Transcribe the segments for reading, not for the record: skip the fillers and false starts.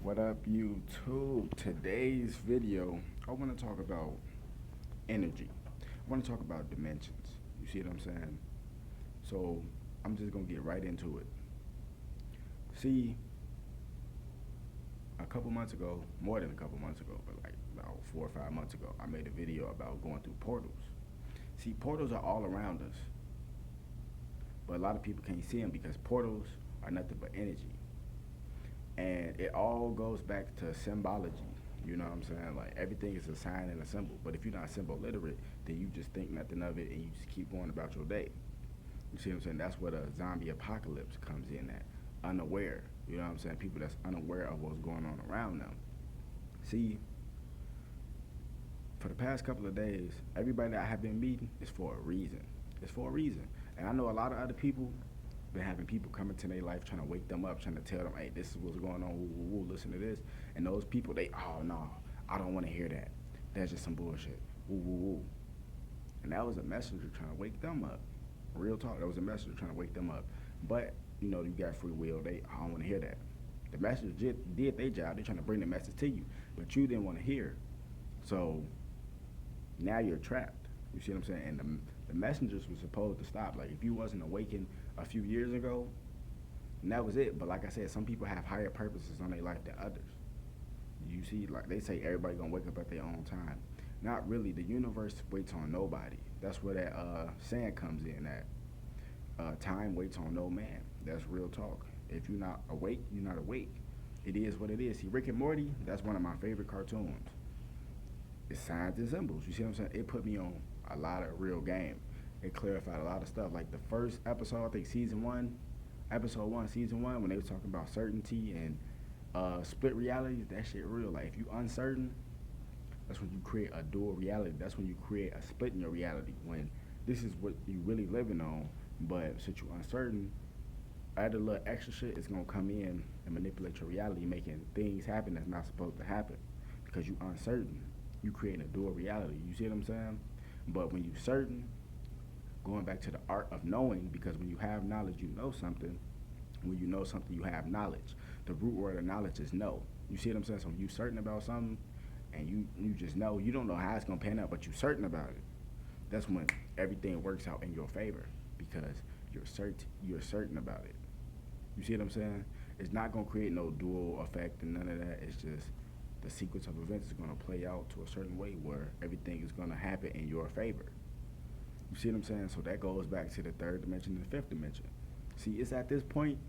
What up, YouTube? Today's video, I want to talk about energy. I want to talk about dimensions. You see what I'm saying? So, I'm just going to get right into it. See, a couple months ago, more than a couple months ago, but like about 4 or 5 months ago, I made a video about going through portals. See, portals are all around us, but a lot of people can't see them because portals are nothing but energy. And it all goes back to symbology. You know what I'm saying? Like everything is a sign and a symbol. But if you're not symbol literate, then you just think nothing of it and you just keep going about your day. You see what I'm saying? That's where the zombie apocalypse comes in at. Unaware. You know what I'm saying? People that's unaware of what's going on around them. See, for the past couple of days, everybody that I have been meeting is for a reason. It's for a reason. And I know a lot of other people been having people come into their life trying to wake them up, trying to tell them, hey, this is what's going on, woo, woo, woo, listen to this. And those people, they, oh, no, I don't want to hear that. That's just some bullshit. Woo, woo, woo. And that was a messenger trying to wake them up. Real talk, that was a messenger trying to wake them up. But, you know, you got free will. I don't want to hear that. The messenger did their job. They're trying to bring the message to you. But you didn't want to hear. So now you're trapped. You see what I'm saying? And the messengers were supposed to stop. Like, if you wasn't awakened a few years ago, and that was it. But like I said, some people have higher purposes on their life than others. You see, like they say, everybody gonna wake up at their own time. Not really. The universe waits on nobody. That's where that saying comes in. That time waits on no man. That's real talk. If you're not awake, you're not awake. It is what it is. See, Rick and Morty, that's one of my favorite cartoons. It's signs and symbols. You see what I'm saying? It put me on a lot of real game. It clarified a lot of stuff. Like the first episode, I think episode one, season one, when they were talking about certainty and split realities, that shit real. Like if you uncertain, that's when you create a dual reality. That's when you create a split in your reality. When this is what you really living on, but since you're uncertain, add a little extra shit is gonna come in and manipulate your reality, making things happen that's not supposed to happen. Because you uncertain, you create a dual reality. You see what I'm saying? But when you certain, going back to the art of knowing, because when you have knowledge, you know something. When you know something, you have knowledge. The root word of knowledge is know. You see what I'm saying? So when you certain about something, and you just know, you don't know how it's gonna pan out, but you certain about it. That's when everything works out in your favor because you're certain about it. You see what I'm saying? It's not gonna create no dual effect and none of that. It's just the sequence of events is gonna play out to a certain way where everything is gonna happen in your favor. You see what I'm saying? So that goes back to the third dimension and the fifth dimension. See, it's at this point,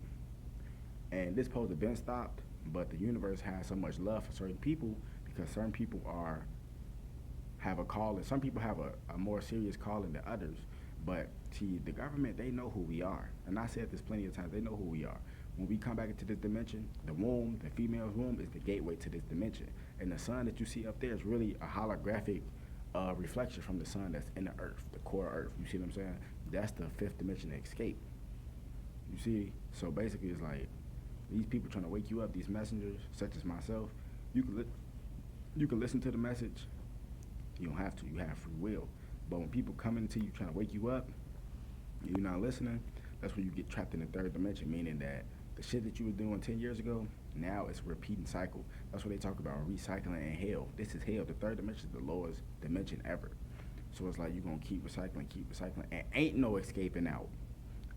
and this supposed to have been stopped, but the universe has so much love for certain people because certain people have a calling. Some people have a more serious calling than others. But see, the government, they know who we are. And I said this plenty of times, they know who we are. When we come back into this dimension, the womb, the female's womb, is the gateway to this dimension. And the sun that you see up there is really a holographic reflection from the sun that's in the earth, the core earth. You see what I'm saying? That's the fifth dimension escape. You see? So basically, it's like these people trying to wake you up, these messengers, such as myself, you can listen to the message. You don't have to. You have free will. But when people come into you trying to wake you up, and you're not listening, that's when you get trapped in the third dimension, meaning that the shit that you were doing 10 years ago, now it's a repeating cycle. That's what they talk about, recycling and hell. This is hell. The third dimension is the lowest dimension ever. So it's like you're going to keep recycling, and ain't no escaping out.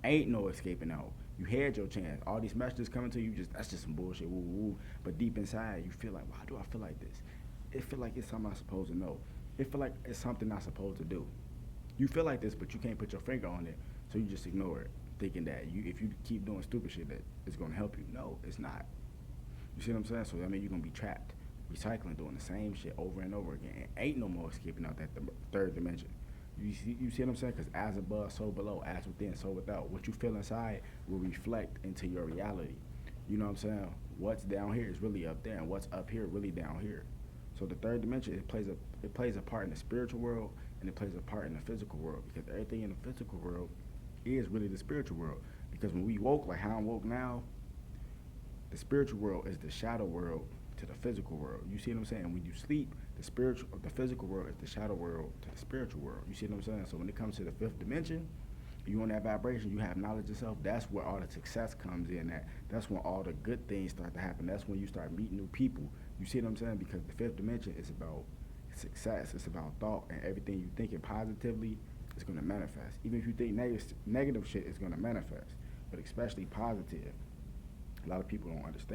Ain't no escaping out. You had your chance. All these messages coming to you, that's just some bullshit, woo woo. But deep inside, you feel like, why do I feel like this? It feel like it's something I'm supposed to know. It feel like it's something I'm supposed to do. You feel like this, but you can't put your finger on it, so you just ignore it, thinking that if you keep doing stupid shit, that it's gonna help you. No, it's not. You see what I'm saying? So I mean, you're gonna be trapped, recycling, doing the same shit over and over again. And ain't no more escaping out that third dimension. You see what I'm saying? Because as above, so below, as within, so without. What you feel inside will reflect into your reality. You know what I'm saying? What's down here is really up there, and what's up here really down here. So the third dimension, it plays a part in the spiritual world, and it plays a part in the physical world, because everything in the physical world is really the spiritual world. Because when we woke, like how I'm woke now, the spiritual world is the shadow world to the physical world. You see what I'm saying? When you sleep, the physical world is the shadow world to the spiritual world. You see what I'm saying? So when it comes to the fifth dimension, You on that vibration, you have knowledge of self. That's where all the success comes in. That's when all the good things start to happen. That's when you start meeting new people. You see what I'm saying? Because the fifth dimension is about success. It's about thought, and everything you thinking positively is gonna manifest. Even if you think negative shit is gonna manifest, but especially positive. A lot of people don't understand